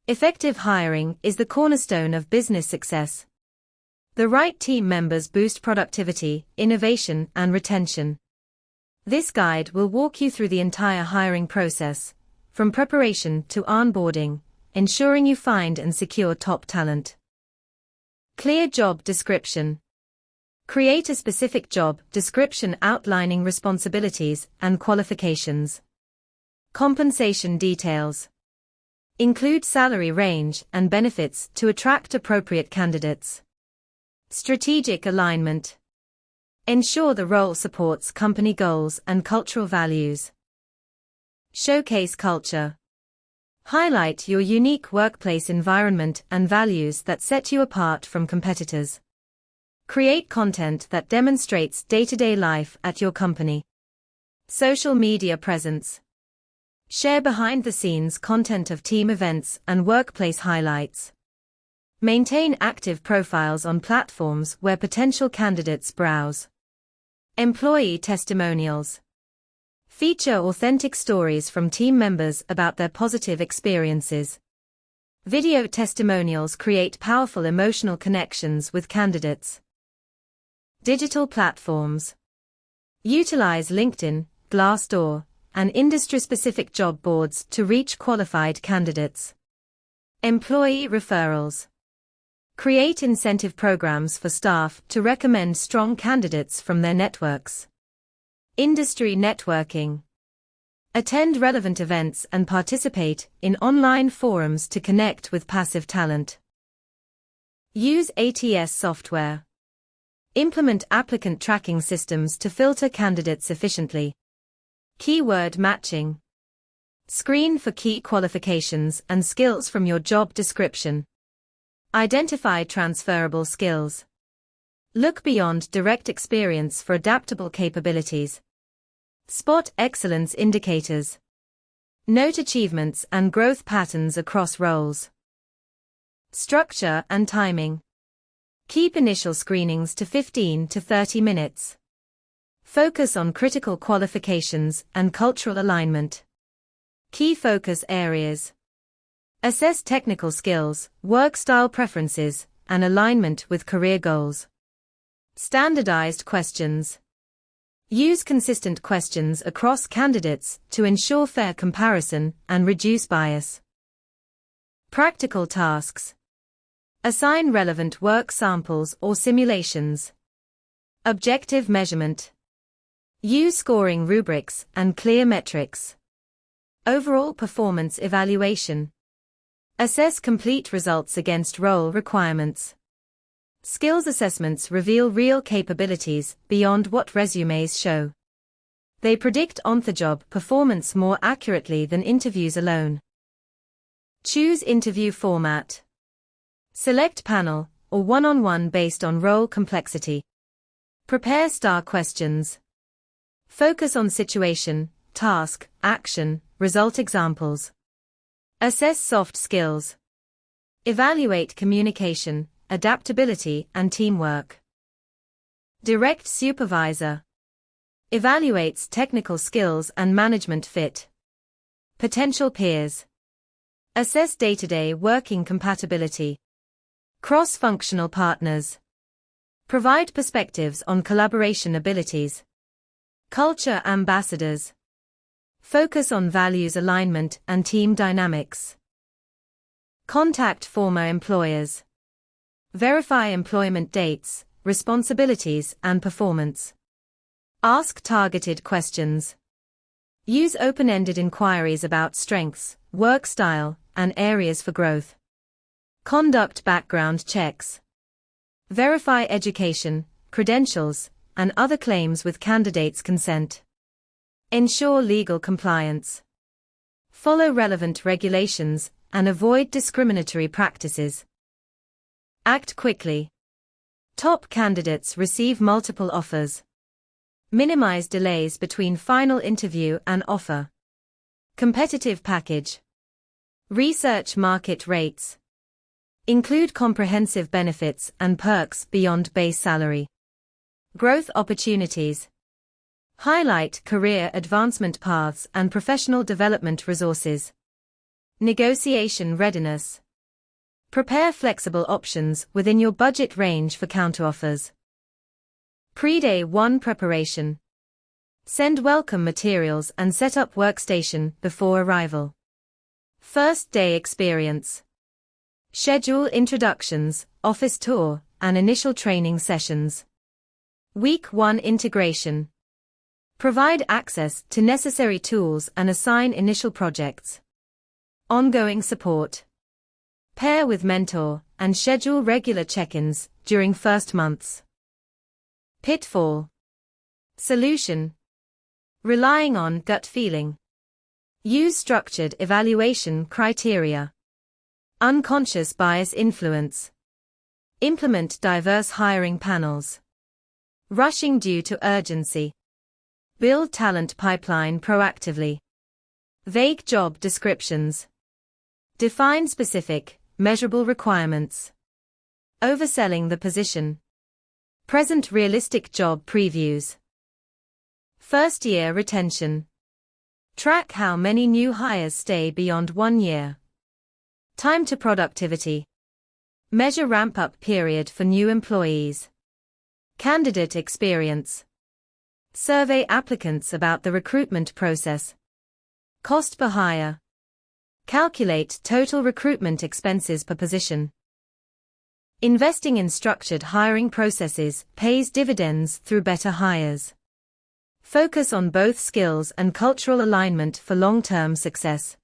Effective hiring is the cornerstone of business success. The right team members boost productivity, innovation, and retention. This guide will walk you through the entire hiring process, from preparation to onboarding, ensuring you find and secure top talent. Clear job description. Create a specific job description outlining responsibilities and qualifications. Compensation details. Include salary range and benefits to attract appropriate candidates. Strategic alignment. Ensure the role supports company goals and cultural values. Showcase culture. Highlight your unique workplace environment and values that set you apart from competitors. Create content that demonstrates day-to-day life at your company. Social media presence. Share behind-the-scenes content of team events and workplace highlights. Maintain active profiles on platforms where potential candidates browse. Employee testimonials. Feature authentic stories from team members about their positive experiences. Video testimonials create powerful emotional connections with candidates. Digital platforms. Utilize LinkedIn, Glassdoor, and industry-specific job boards to reach qualified candidates. Employee referrals. Create incentive programs for staff to recommend strong candidates from their networks. Industry networking. Attend relevant events and participate in online forums to connect with passive talent. Use ATS software. Implement applicant tracking systems to filter candidates efficiently. Keyword matching. Screen for key qualifications and skills from your job description. Identify transferable skills. Look beyond direct experience for adaptable capabilities. Spot excellence indicators. Note achievements and growth patterns across roles. Structure and timing. Keep initial screenings to 15 to 30 minutes. Focus on critical qualifications and cultural alignment. Key focus areas. Assess technical skills, work style preferences, and alignment with career goals. Standardized questions. Use consistent questions across candidates to ensure fair comparison and reduce bias. Practical tasks. Assign relevant work samples or simulations. Objective measurement. Use scoring rubrics and clear metrics. Overall performance evaluation. Assess complete results against role requirements. Skills assessments reveal real capabilities beyond what resumes show. They predict on-the-job performance more accurately than interviews alone. Choose interview format. Select panel or one-on-one based on role complexity. Prepare STAR questions. Focus on situation, task, action, result examples. Assess soft skills. Evaluate communication, adaptability, and teamwork. Direct supervisor. Evaluates technical skills and management fit. Potential peers. Assess day-to-day working compatibility. Cross-functional partners. Provide perspectives on collaboration abilities. Culture ambassadors. Focus on values alignment and team dynamics. Contact former employers. Verify employment dates, responsibilities, and performance. Ask targeted questions. Use open-ended inquiries about strengths, work style, and areas for growth. Conduct background checks. Verify education, credentials, and other claims with candidates' consent. Ensure legal compliance. Follow relevant regulations and avoid discriminatory practices. Act quickly. Top candidates receive multiple offers. Minimize delays between final interview and offer. Competitive package. Research market rates. Include comprehensive benefits and perks beyond base salary. Growth opportunities. Highlight career advancement paths and professional development resources. Negotiation readiness. Prepare flexible options within your budget range for counteroffers. Pre-day 1 preparation. Send welcome materials and set up workstation before arrival. First day experience. Schedule introductions, office tour, and initial training sessions. Week 1 integration. Provide access to necessary tools and assign initial projects. Ongoing support. Pair with mentor and schedule regular check-ins during first months. Pitfall. Solution. Relying on gut feeling. Use structured evaluation criteria. Unconscious bias influence. Implement diverse hiring panels. Rushing due to urgency. Build talent pipeline proactively. Vague job descriptions. Define specific, measurable requirements. Overselling the position. Present realistic job previews. First year retention. Track how many new hires stay beyond 1 year. Time to productivity. Measure ramp-up period for new employees. Candidate experience. Survey applicants about the recruitment process. Cost per hire. Calculate total recruitment expenses per position. Investing in structured hiring processes pays dividends through better hires. Focus on both skills and cultural alignment for long-term success.